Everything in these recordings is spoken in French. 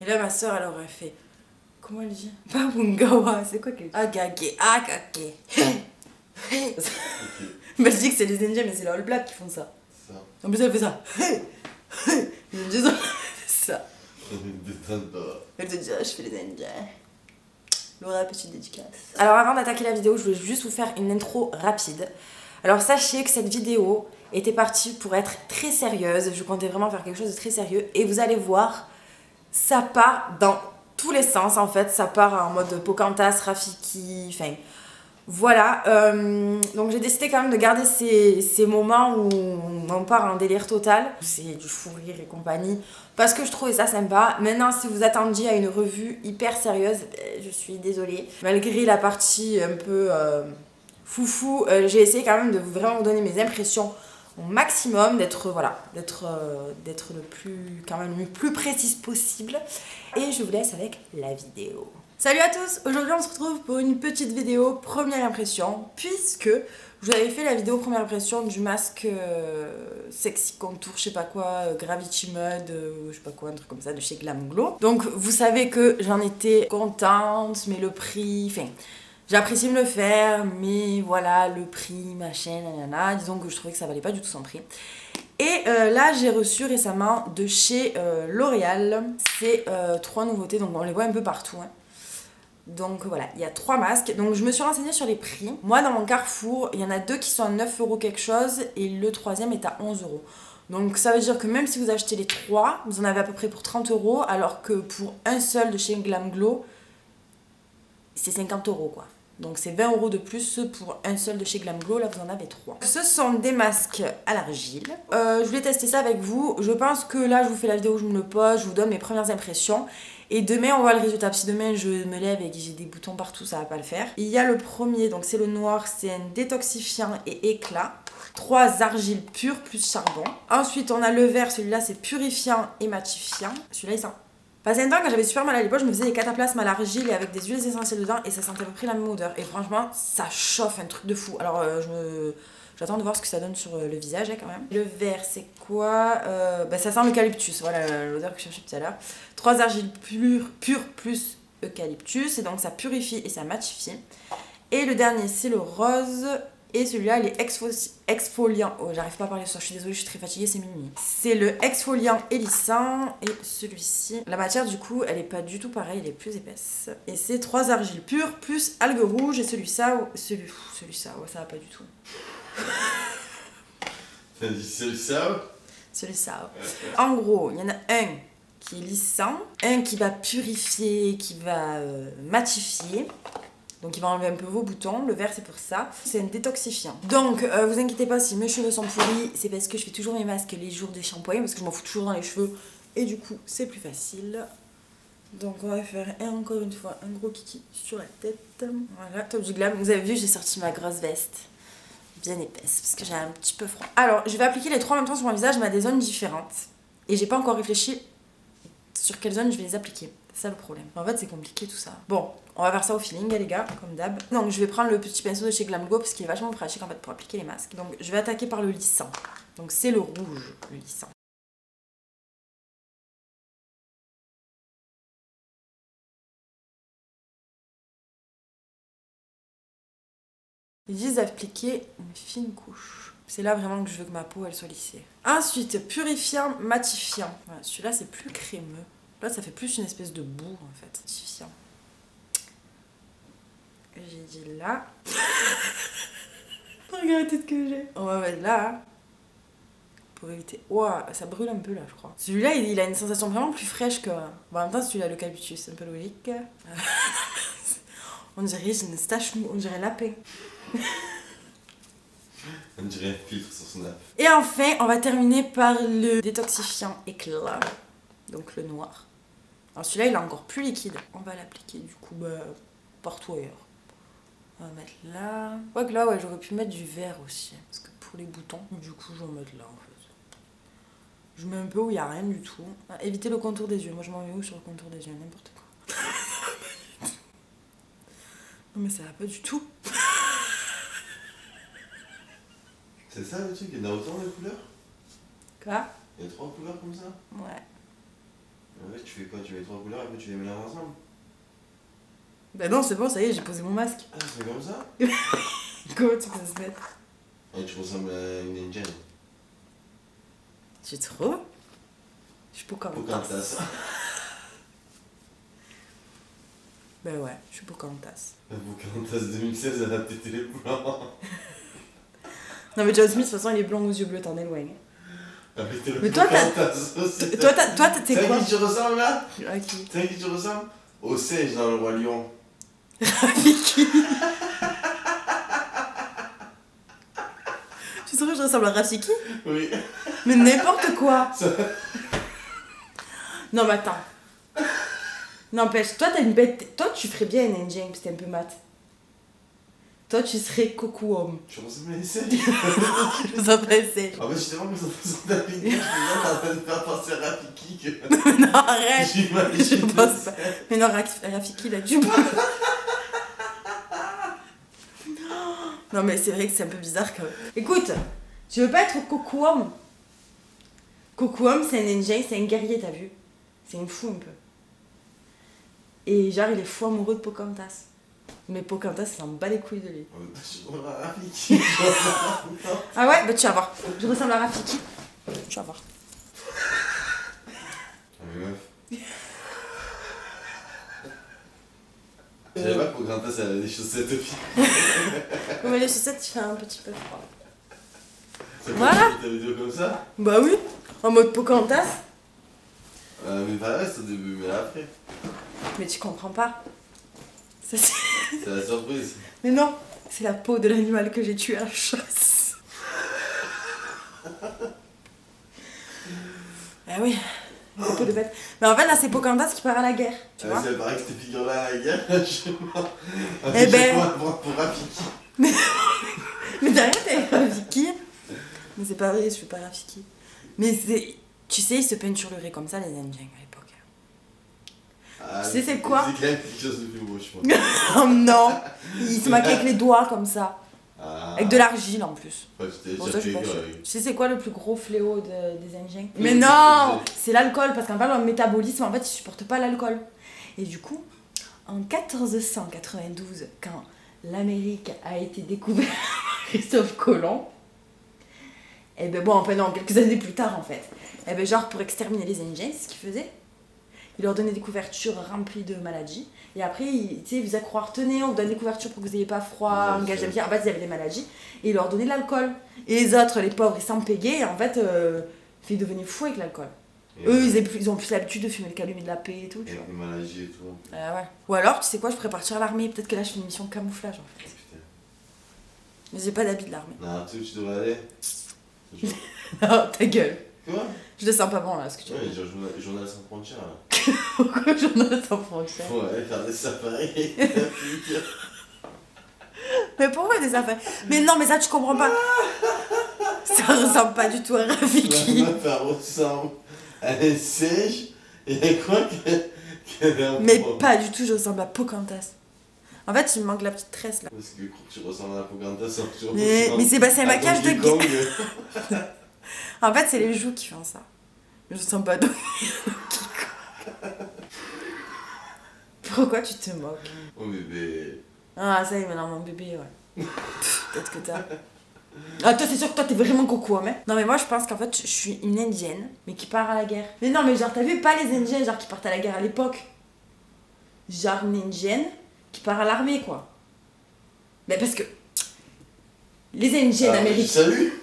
Et là, ma soeur, elle aurait fait... Comment elle dit? Pas Bungawa, c'est quoi qu'elle dit? Agage, agage. Mais je dis que c'est les Indiens, mais c'est les All Blacks qui font ça. En plus, elle fait ça. Ils me disent ça. Elle te dit, je fais les Indiens. Laura, petite dédicace. Alors avant d'attaquer la vidéo, je voulais juste vous faire une intro rapide. Alors sachez que cette vidéo était partie pour être très sérieuse. Je comptais vraiment faire quelque chose de très sérieux. Et vous allez voir, ça part dans tous les sens en fait. Ça part en mode Pocahontas, Rafiki, enfin... Voilà, donc j'ai décidé quand même de garder ces moments où on part en délire total. C'est du fou rire et compagnie, parce que je trouvais ça sympa. Maintenant, si vous attendiez à une revue hyper sérieuse, je suis désolée. Malgré la partie un peu foufou, j'ai essayé quand même de vraiment vous donner mes impressions au maximum, d'être le plus précise possible. Et je vous laisse avec la vidéo. Salut à tous! Aujourd'hui on se retrouve pour une petite vidéo première impression, puisque je vous avais fait la vidéo première impression du masque Sexy Contour, je sais pas quoi, Gravity Mud, je sais pas quoi, un truc comme ça de chez Glam Glow. Donc vous savez que j'en étais contente, mais le prix, enfin... J'ai apprécié me le faire, mais voilà, le prix, machin, nanana, disons que je trouvais que ça valait pas du tout son prix. Et là, j'ai reçu récemment de chez L'Oréal ces 3 nouveautés, donc on les voit un peu partout. Hein. Donc voilà, il y a 3 masques. Donc je me suis renseignée sur les prix. Moi, dans mon Carrefour, il y en a 2 qui sont à 9 € quelque chose et le 3e est à 11 €. Donc ça veut dire que même si vous achetez les 3, vous en avez à peu près pour 30 €, alors que pour un seul de chez Glam Glow, c'est 50 € quoi. Donc c'est 20 € de plus pour un seul de chez Glam Glow, là vous en avez 3. Ce sont des masques à l'argile. Je voulais tester ça avec vous. Je pense que là je vous fais la vidéo où je me le pose, je vous donne mes premières impressions. Et demain on voit le résultat. Si demain je me lève et que j'ai des boutons partout, ça va pas le faire. Il y a le premier, donc c'est le noir, c'est un détoxifiant et éclat. 3 argiles pures plus charbon. Ensuite on a le vert, celui-là c'est purifiant et matifiant. Celui-là il sent... Passé un temps, quand j'avais super mal à l'épaule, je me faisais des cataplasmes à l'argile et avec des huiles essentielles dedans et ça sentait à peu près la même odeur. Et franchement, ça chauffe, un truc de fou. Alors, j'attends de voir ce que ça donne sur le visage, hein, quand même. Le vert, c'est quoi? Ça sent l'eucalyptus, voilà l'odeur que je cherchais tout à l'heure. 3 argiles pures plus eucalyptus, et donc ça purifie et ça matifie. Et le dernier, c'est le rose. Et celui-là, il est exfoliant. Oh, j'arrive pas à parler ce soir, je suis désolée, je suis très fatiguée, c'est minuit. C'est le exfoliant et lissant. Et celui-ci, la matière du coup, elle est pas du tout pareille, elle est plus épaisse. Et c'est 3 argiles pures plus algues rouges. Et celui-là, ouais, ça va pas du tout. T'as dit celui-là? Celui-là. En gros, il y en a un qui est lissant, un qui va purifier, qui va matifier. Donc il va enlever un peu vos boutons, le vert c'est pour ça. C'est un détoxifiant. Donc vous inquiétez pas si mes cheveux sont pourris, c'est parce que je fais toujours mes masques les jours des shampoings, parce que je m'en fous toujours dans les cheveux. Et du coup c'est plus facile. Donc on va faire encore une fois un gros kiki sur la tête. Voilà, top du glam. Vous avez vu, j'ai sorti ma grosse veste. Bien épaisse, parce que j'ai un petit peu froid. Alors je vais appliquer les 3 en même temps sur mon visage, mais à des zones différentes. Et j'ai pas encore réfléchi sur quelle zone je vais les appliquer. C'est ça le problème. En fait, c'est compliqué tout ça. Bon, on va faire ça au feeling, les gars, comme d'hab. Donc, je vais prendre le petit pinceau de chez Glam Glow parce qu'il est vachement pratique en fait pour appliquer les masques. Donc, je vais attaquer par le lissant. Donc, c'est le rouge, le lissant. Ils disent d'appliquer une fine couche. C'est là vraiment que je veux que ma peau elle soit lissée. Ensuite, purifiant, matifiant. Voilà, celui-là c'est plus crémeux. Là, ça fait plus une espèce de boue en fait. Matifiant. J'ai dit là. Regarde la tête que j'ai. On va mettre là. Pour éviter. Ouah, ça brûle un peu là, je crois. Celui-là, il a une sensation vraiment plus fraîche que. Bon, en même temps, celui-là, l'eucalyptus, c'est un peu logique. On dirait j'ai une stache mou, on dirait lapin. On dirait un filtre sur Snap. Et enfin, on va terminer par le détoxifiant éclat. Donc le noir. Alors celui-là, il est encore plus liquide. On va l'appliquer du coup partout ailleurs. On va mettre là. Quoique là, ouais, j'aurais pu mettre du vert aussi. Parce que pour les boutons, du coup, je vais en mettre là en fait. Je mets un peu où il n'y a rien du tout. Ah, évitez le contour des yeux. Moi, je m'en mets où sur le contour des yeux? N'importe quoi. Non, mais ça va pas du tout. C'est ça le truc, il y en a autant de couleurs? Quoi? Il y a 3 couleurs comme ça? Ouais. En fait, tu fais quoi? Tu mets 3 couleurs et puis tu les mélanges ensemble? Bah non, c'est bon, ça y est, j'ai posé mon masque. Ah, c'est comme ça? Comment tu peux se mettre? Oh, tu ressembles à une indienne. Tu trouves? Je suis Pocahontas. Pocahontas. Bah ouais, je suis Pocahontas. La Pocahontas 2016, elle a pété les blancs. Non mais John Smith, de toute façon, il est blanc aux yeux bleus, t'en éloignes. Avec le Mais toi, Pocahontas aussi. Toi, t'es C'est à quoi? qui tu ressembles là? À qui? C'est à qui tu ressembles? Au singe dans le Roi Lion. Rafiki. Tu sais que je ressemble à Rafiki? Oui. Mais n'importe quoi. Ça- Non mais attends. N'empêche, toi t'as une bête. Toi tu ferais bien un Indien parce que t'es un peu mat. Toi tu serais Coco Homme. Tu ressembles à une singe. Je vous en passais. En fait, j'étais vraiment plus en façon d'habiller. Je suis en train de faire penser à Rafiki que. Non arrête. J'imagine. Je pense pas. Mais non, Rafiki là tu vois. Non mais c'est vrai que c'est un peu bizarre quand même. Écoute, tu veux pas être Coco Homme? Coco Homme c'est un Indien, c'est un guerrier, t'as vu? C'est une fou un peu. Et genre il est fou amoureux de Pocahontas. Mais Pocahontas il s'en bat les couilles de lui. Je ressemble à Rafiki. Ah ouais? Bah tu vas voir. Je ressemble à Rafiki. Tu vas voir. Ah, mais meuf. Je savais pas que Pocahontas elle avait des chaussettes de filles. Comme les chaussettes, il fait un petit peu froid. Ça fait Voilà. ta vidéo comme ça? Bah oui, en mode Pocahontas. Mais pas reste au début, mais après. Mais tu comprends pas. Ça, c'est... C'est la surprise. Mais non, c'est la peau de l'animal que j'ai tué à la chasse. Ah oui, la peau de bête. Mais en fait, là, c'est Pocahontas qui part à la guerre. Tu vois? C'est pareil que cette figure-là à la guerre, je vois. Eh ben- Pour Rafiki. Mais t'arrêtes avec Rafiki. Mais c'est pas vrai, je fais pas Rafiki. Mais c'est... Tu sais, ils se peintureraient comme ça, les Indiens, à l'époque. Ah, Tu sais, c'est quoi? C'est quand même quelque chose de plus beau, je pense. Oh non! Ils se maquillent avec les doigts, comme ça. Ah. Avec de l'argile, en plus. Ouais, tu t'es Bon, déjà ça, je fait suis pas sûre. avec. Tu sais, c'est quoi le plus gros fléau des Indiens? Oui, Mais oui, non! oui. C'est l'alcool, parce qu'en fait, leur métabolisme, en fait, ils supportent pas l'alcool. Et du coup, en 1492, quand l'Amérique a été découverte par Christophe Colomb, et ben bon, enfin non, quelques années plus tard, en fait, et ben genre, pour exterminer les Indiens, c'est ce qu'ils faisaient. Ils leur donnaient des couvertures remplies de maladies. Et après, ils faisaient croire, tenez, on vous donne des couvertures pour que vous n'ayez pas froid, Ouais, engagez c'est- bien. En fait, ils avaient des maladies. Et ils leur donnaient de l'alcool. Et les autres, les pauvres, ils s'en péguaient. Et en fait, ils devenaient fous avec l'alcool. Et Eux, ils ont plus l'habitude de fumer le calumet de la paix et tout, tu avec vois. les maladies et tout. Ouais. Ou alors, tu sais quoi, je pourrais partir à l'armée. Peut-être que là, je fais une mission de camouflage, en fait. Putain. Mais j'ai pas d'habit de l'armée. Non, tu devrais aller. Non, ta gueule. Quoi? Je le sens pas bon, là, ce que tu Ouais, dis. genre journal sans frontières là. Pourquoi journal sans frontières? Faut aller faire des safaris. Mais pourquoi des affaires? Mais non, mais ça, tu comprends pas. Ça ressemble pas du tout à La Rafiki. meuf elle ressemble à un singe et elle croit qu'elle est un Mais pro. pas du tout, je ressemble à Pocahontas. En fait, il me manque la petite tresse là. Parce que tu ressembles à Pocahontas en tu Mais ressembles c'est passé un à maquillage de Donkey guerre. Kong. En fait, c'est les joues qui font ça. Je sens pas d'eau. Pourquoi tu te moques? Oh bébé. Ah, ça y est, maintenant mon bébé, ouais. Peut-être que t'as. Ah, toi, c'est sûr que toi, t'es vraiment coco, hein? Non, mais moi, je pense qu'en fait, je suis une indienne, mais qui part à la guerre. Mais non, mais genre, t'as vu, pas les indiens, genre, qui partent à la guerre à l'époque. Genre, une indienne qui part à l'armée, quoi. Mais parce que. Les indiens d'Amérique. Salut.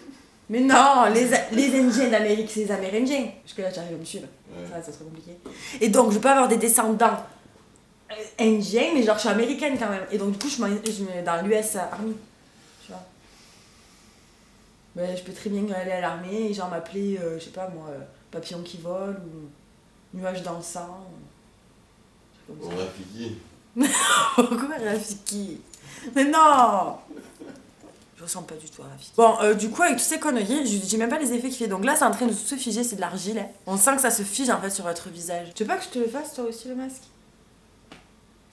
Mais non, les indiens d'Amérique, c'est les Amérindiens. Parce que là, j'arrive à me suivre. Ouais. Ça serait compliqué. Et donc, je peux avoir des descendants indiens, mais genre, je suis américaine quand même. Et donc, du coup, je mets dans l'US Army. Tu vois. Mais je peux très bien aller à l'armée et genre m'appeler, je sais pas moi, papillon qui vole ou nuage dansant. Comme Bon, ça. Rafiki. Pourquoi Rafiki? Mais non! Je ressemble pas du tout à Rafiki. Bon, du coup, avec toutes ces conneries, j'ai même pas les effets qu'il fait. Donc là, c'est en train de se figer, c'est de l'argile. Hein. On sent que ça se fige en fait sur votre visage. Tu veux pas que je te le fasse toi aussi le masque?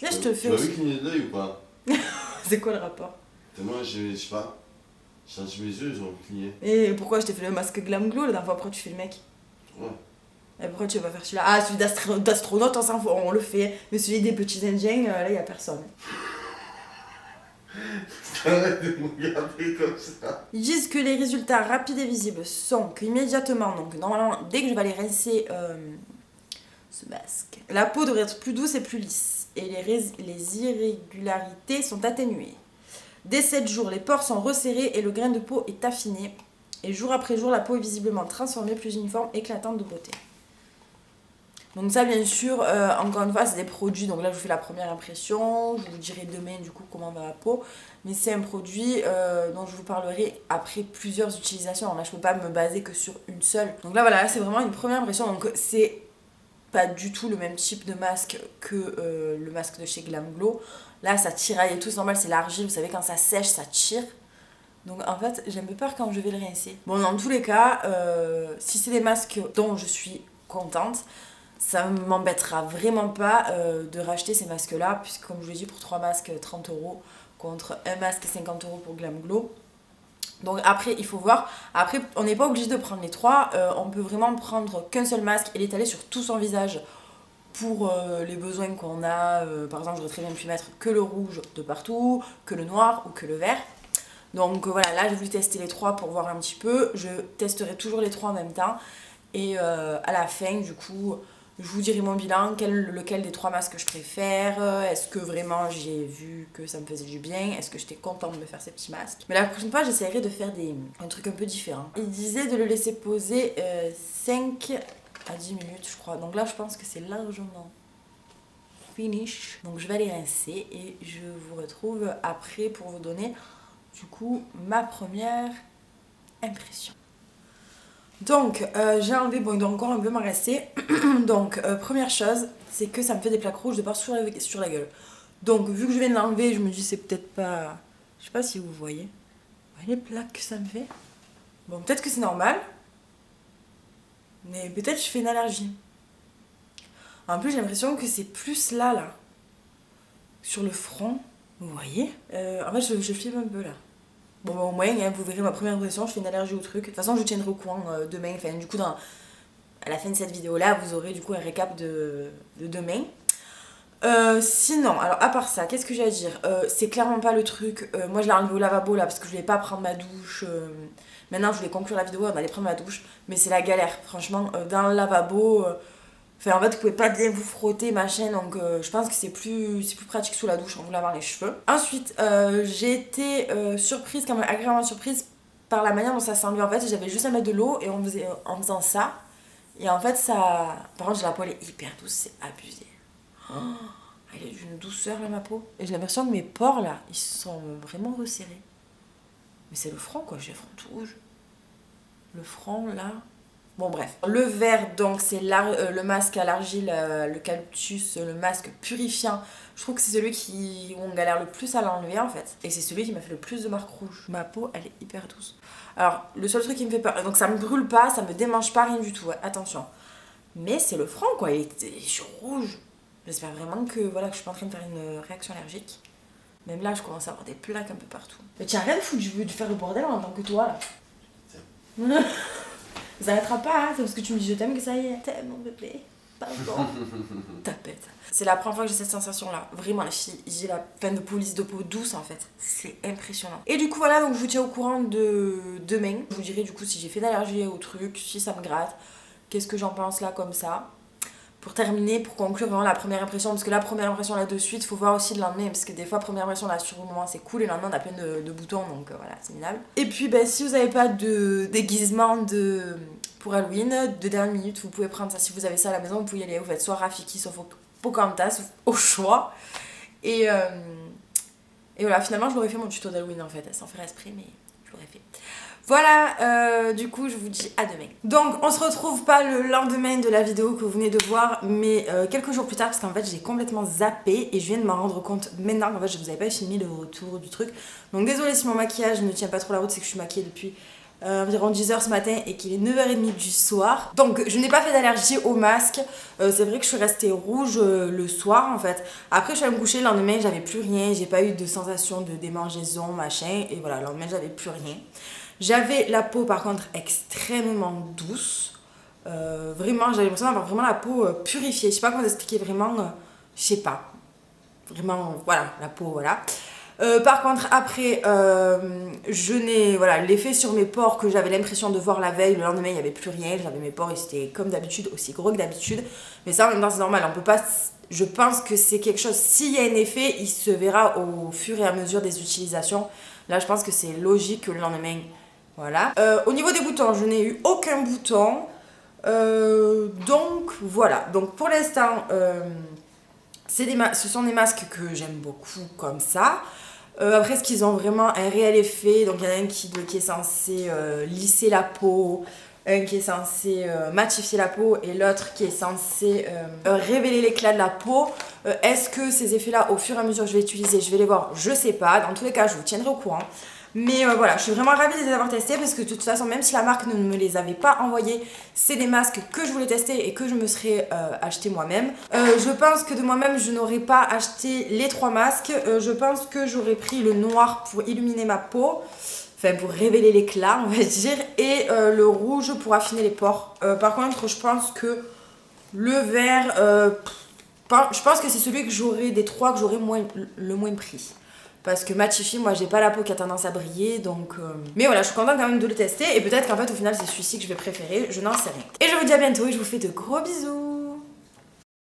Là, je te le fais Tu as vu aussi. cligner de l'œil ou pas? C'est quoi le rapport? Moi, je sais pas. J'ai senti mes yeux, ils ont cligné. Et pourquoi je t'ai fait le masque Glam Glow la dernière fois? Après, tu fais le mec? Ouais. Et pourquoi tu vas pas faire celui-là? Ah, celui d'astronaute, on s'en fout, on le fait. Mais celui des petits indiens, là, il y a personne. Arrête de me regarder comme ça. Ils disent que les résultats rapides et visibles sont qu'immédiatement, donc normalement, dès que je vais aller rincer ce masque, la peau devrait être plus douce et plus lisse. Et les irrégularités sont atténuées. Dès 7 jours, les pores sont resserrés et le grain de peau est affiné. Et jour après jour, la peau est visiblement transformée, plus uniforme, éclatante de beauté. Donc ça, bien sûr, encore une fois, c'est des produits. Donc là, je vous fais la première impression. Je vous dirai demain, du coup, comment va la peau. Mais c'est un produit dont je vous parlerai après plusieurs utilisations. Alors là, je ne peux pas me baser que sur une seule. Donc là, voilà, c'est vraiment une première impression. Donc c'est pas du tout le même type de masque que le masque de chez Glam Glow. Là, ça tiraille et tout. C'est normal, c'est l'argile. Vous savez, quand ça sèche, ça tire. Donc en fait, j'ai un peu peur quand je vais le rincer. Bon, dans tous les cas, si c'est des masques dont je suis contente, ça m'embêtera vraiment pas de racheter ces masques là, puisque comme je vous l'ai dit, pour 3 masques 30 € contre un masque 50 € pour Glam Glow. Donc après il faut voir, après on n'est pas obligé de prendre les 3, on peut vraiment prendre qu'un seul masque et l'étaler sur tout son visage pour les besoins qu'on a. Par exemple, j'aurais très bien pu mettre que le rouge de partout, que le noir ou que le vert. Donc voilà, là j'ai voulu tester les 3 pour voir un petit peu, je testerai toujours les 3 en même temps et à la fin du coup je vous dirai mon bilan, lequel des 3 masques je préfère, est-ce que vraiment j'ai vu que ça me faisait du bien, est-ce que j'étais contente de me faire ces petits masques. Mais la prochaine fois j'essaierai de faire un truc un peu différent. Il disait de le laisser poser 5 à 10 minutes je crois, donc là je pense que c'est largement finish. Donc je vais aller rincer et je vous retrouve après pour vous donner du coup ma première impression. Donc j'ai enlevé, bon il doit encore un peu m'en rester. Donc première chose, c'est que ça me fait des plaques rouges de partout sur la gueule. Donc vu que je viens de l'enlever, je me dis c'est peut-être pas... Je sais pas si vous voyez. Vous voyez les plaques que ça me fait? Bon, peut-être que c'est normal. Mais peut-être je fais une allergie. En plus j'ai l'impression que c'est plus là. Sur le front. Vous voyez en fait je filme un peu là. Bon, au moins, hein, vous verrez ma première impression, je fais une allergie au truc. De toute façon, je vous tiendrai au courant demain. Enfin, du coup, à la fin de cette vidéo-là, vous aurez du coup un récap de demain. Sinon, alors à part ça, qu'est-ce que j'ai à dire? C'est clairement pas le truc. Moi, je l'ai enlevé au lavabo là parce que je voulais pas prendre ma douche. Maintenant, je voulais conclure la vidéo, on allait prendre ma douche. Mais c'est la galère. Franchement, dans le lavabo. Enfin, en fait, vous pouvez pas bien vous frotter, machin, donc je pense que c'est plus pratique sous la douche en vous lavant les cheveux. Ensuite, j'ai été surprise, quand même agréablement surprise par la manière dont ça s'enlevait. En fait, j'avais juste à mettre de l'eau et en faisant ça. Et en fait, ça... Par contre, la peau, elle est hyper douce, c'est abusé. Oh, elle est d'une douceur, là, ma peau. Et j'ai l'impression que mes pores, là, ils sont vraiment resserrés. Mais c'est le front, quoi, j'ai le front tout rouge. Le front, là... Bon bref, le vert donc c'est le masque à l'argile, l'eucalyptus, le masque purifiant. Je trouve que c'est celui où on galère le plus à l'enlever en fait. Et c'est celui qui m'a fait le plus de marques rouges. Ma peau elle est hyper douce. Alors le seul truc qui me fait peur, donc ça me brûle pas, ça me démange pas, rien du tout, ouais, attention. Mais c'est le front quoi, je suis rouge. J'espère vraiment que voilà que je suis pas en train de faire une réaction allergique. Même là je commence à avoir des plaques un peu partout. Mais tiens, rien de fou, je veux faire le bordel en tant que toi là. Ça n'arrêtera pas, hein, c'est parce que tu me dis je t'aime que ça y est. T'aimes mon bébé, pardon. Tapette. C'est la première fois que j'ai cette sensation là. Vraiment, la fille, j'ai la peine de police de peau douce en fait. C'est impressionnant. Et du coup, voilà, donc je vous tiens au courant de demain. Je vous dirai du coup si j'ai fait d'allergie au truc, si ça me gratte, qu'est-ce que j'en pense là comme ça. Pour terminer, pour conclure vraiment la première impression, parce que la première impression là de suite, faut voir aussi le lendemain, parce que des fois, première impression là sur le moment c'est cool, et le lendemain on a plein de boutons, donc voilà, c'est minable. Et puis ben, si vous n'avez pas de déguisement pour Halloween, de dernière minute, vous pouvez prendre ça, si vous avez ça à la maison, vous pouvez y aller, vous faites soit Rafiki, soit Pocahontas, au choix. Et voilà, finalement je l'aurais fait mon tuto d'Halloween en fait, sans faire esprit, mais je l'aurais fait. Voilà, du coup je vous dis à demain. Donc on se retrouve pas le lendemain de la vidéo que vous venez de voir, mais quelques jours plus tard, parce qu'en fait j'ai complètement zappé et je viens de m'en rendre compte maintenant qu'en fait je vous avais pas filmé le retour du truc. Donc désolée si mon maquillage ne tient pas trop la route, c'est que je suis maquillée depuis environ 10 h ce matin et qu'il est 9 h 30 du soir. Donc je n'ai pas fait d'allergie au masque, c'est vrai que je suis restée rouge le soir en fait. Après je suis allée me coucher, le lendemain j'avais plus rien, j'ai pas eu de sensation de démangeaison machin, et voilà, le lendemain j'avais plus rien. J'avais la peau par contre extrêmement douce, Vraiment, j'avais l'impression d'avoir vraiment la peau purifiée. Je sais pas comment expliquer vraiment, je sais pas. Vraiment, voilà, la peau, voilà. Par contre, après, je n'ai. Voilà, l'effet sur mes pores que j'avais l'impression de voir la veille, le lendemain, il n'y avait plus rien. J'avais mes pores, ils étaient comme d'habitude, aussi gros que d'habitude. Mais ça, en même temps, c'est normal. On peut pas. Je pense que c'est quelque chose. S'il y a un effet, il se verra au fur et à mesure des utilisations. Là, je pense que c'est logique que le lendemain. Voilà. Au niveau des boutons, je n'ai eu aucun bouton. Donc, voilà. Donc, pour l'instant. Ce sont des masques que j'aime beaucoup comme ça. Après, est-ce qu'ils ont vraiment un réel effet? Donc, il y en a un qui est censé lisser la peau, un qui est censé matifier la peau et l'autre qui est censé révéler l'éclat de la peau. Est-ce que ces effets-là, au fur et à mesure que je vais utiliser, je vais les voir? Je sais pas. Dans tous les cas, je vous tiendrai au courant. Mais voilà, je suis vraiment ravie de les avoir testés parce que de toute façon, même si la marque ne me les avait pas envoyés, c'est des masques que je voulais tester et que je me serais acheté moi-même. Je pense que de moi-même, je n'aurais pas acheté les 3 masques. Je pense que j'aurais pris le noir pour illuminer ma peau, enfin pour révéler l'éclat, on va dire, et le rouge pour affiner les pores. Par contre, je pense que le vert, je pense que c'est celui que j'aurais des 3 que j'aurais le moins pris. Parce que matifié, moi j'ai pas la peau qui a tendance à briller, donc... Mais voilà, je suis contente quand même de le tester, et peut-être qu'en fait au final c'est celui-ci que je vais préférer, je n'en sais rien. Et je vous dis à bientôt, et je vous fais de gros bisous.